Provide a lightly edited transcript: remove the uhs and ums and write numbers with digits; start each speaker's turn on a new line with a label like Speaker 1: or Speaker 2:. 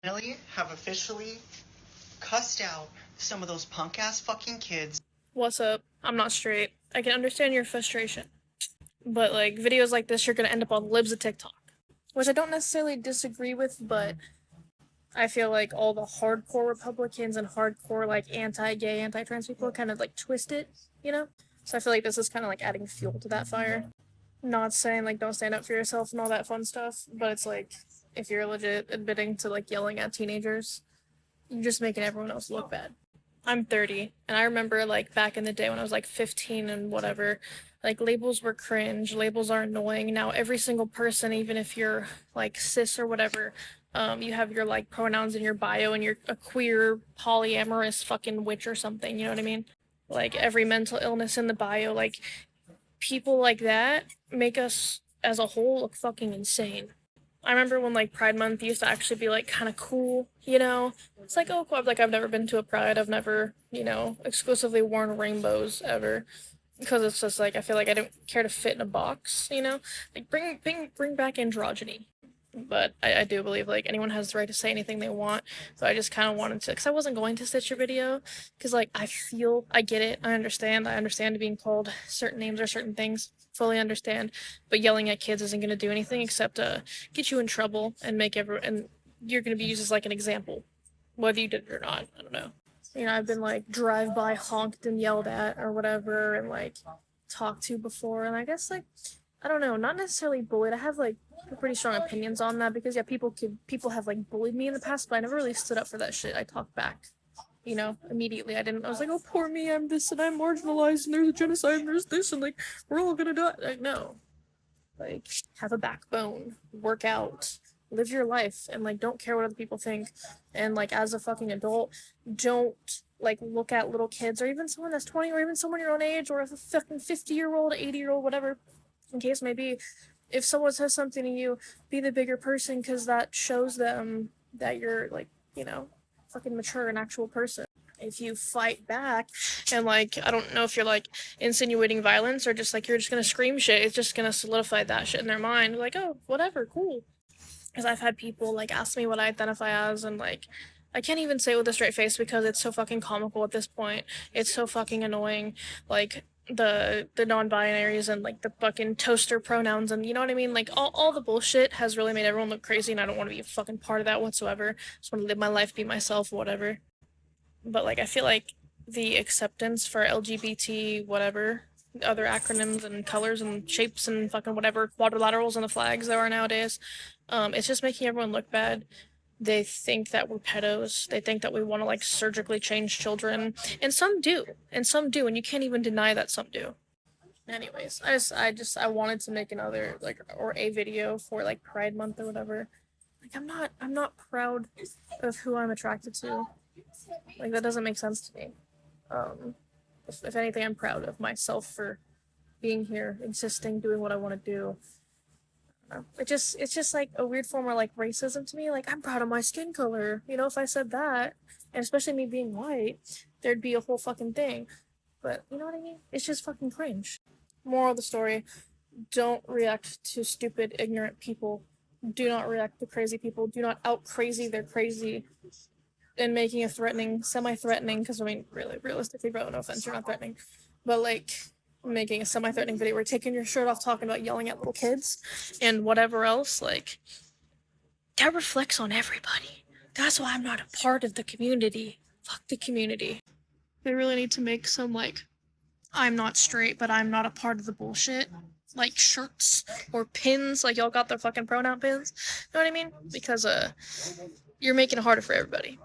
Speaker 1: finally have officially cussed out some of those punk ass fucking kids.
Speaker 2: What's up? I'm not straight. I can understand your frustration. But like videos like this, you're gonna end up on libs of TikTok. Which I don't necessarily disagree with, but I feel like all the hardcore Republicans and hardcore like anti-gay, anti-trans people kind of like twist it, you know? So I feel like this is kind of like adding fuel to that fire. Not saying like don't stand up for yourself and all that fun stuff, but it's like if you're legit admitting to like yelling at teenagers, you're just making everyone else look bad. I'm 30, and I remember like back in the day when I was like 15 and whatever, like labels were cringe, labels are annoying. Now every single person, even if you're like cis or whatever, you have your like pronouns in your bio and you're a queer polyamorous fucking witch or something, you know what I mean? Like every mental illness in the bio, like people like that make us as a whole look fucking insane. I remember when like Pride Month used to actually be like kind of cool, you know? It's like, oh, cool. Like I've never been to a Pride. I've never, exclusively worn rainbows ever, because it's just like I feel like I don't care to fit in a box, you know? Like bring back androgyny. But I do believe like anyone has the right to say anything they want. So I just kind of wanted to, because I wasn't going to stitch your video, because like I get it, I understand being called certain names or certain things, fully understand. But yelling at kids isn't going to do anything except get you in trouble and and you're going to be used as like an example, whether you did it or not. I don't know. I've been like drive by honked and yelled at or whatever, and like talked to before, and I guess like I don't know, not necessarily bullied. I have like pretty strong opinions on that because yeah, people have like bullied me in the past, but I never really stood up for that shit. I talked back, immediately. I was like, oh poor me, I'm this and I'm marginalized and there's a genocide and there's this and like we're all gonna die. Like no. Like have a backbone, work out, live your life, and like don't care what other people think. And like as a fucking adult, don't like look at little kids or even someone that's 20 or even someone your own age or a fucking 50-year-old, 80-year-old, whatever in case maybe, if someone says something to you, be the bigger person because that shows them that you're like, fucking mature, an actual person. If you fight back and like, I don't know if you're like insinuating violence or just like you're just gonna scream shit, it's just gonna solidify that shit in their mind. Like, oh, whatever, cool. Because I've had people like ask me what I identify as, and like I can't even say it with a straight face because it's so fucking comical at this point. It's so fucking annoying. Like the non-binaries and like the fucking toaster pronouns and you know what I mean? Like all the bullshit has really made everyone look crazy, and I don't want to be a fucking part of that whatsoever. I just want to live my life, be myself, whatever. But like I feel like the acceptance for LGBT whatever other acronyms and colors and shapes and fucking whatever quadrilaterals and the flags there are nowadays, it's just making everyone look bad. They think that we're pedos. They think that we want to like surgically change children, and some do, and you can't even deny that some do. Anyways, I wanted to make another like or a video for like Pride Month or whatever. Like I'm not proud of who I'm attracted to. Like that doesn't make sense to me. If anything, I'm proud of myself for being here, existing, doing what I want to do. It's just like a weird form of like racism to me. Like I'm proud of my skin color. If I said that, and especially me being white, there'd be a whole fucking thing. But you know what I mean? It's just fucking cringe. Moral of the story: don't react to stupid, ignorant people. Do not react to crazy people. Do not out crazy their crazy and making a threatening, semi-threatening. Because I mean, really, realistically, bro, no offense, you're not threatening, but like making a semi-threatening video where you're taking your shirt off, talking about yelling at little kids and whatever else, like that reflects on everybody. That's why I'm not a part of the community. Fuck the community. They really need to make some like I'm not straight but I'm not a part of the bullshit like shirts or pins, like y'all got their fucking pronoun pins. You know what I mean? Because you're making it harder for everybody.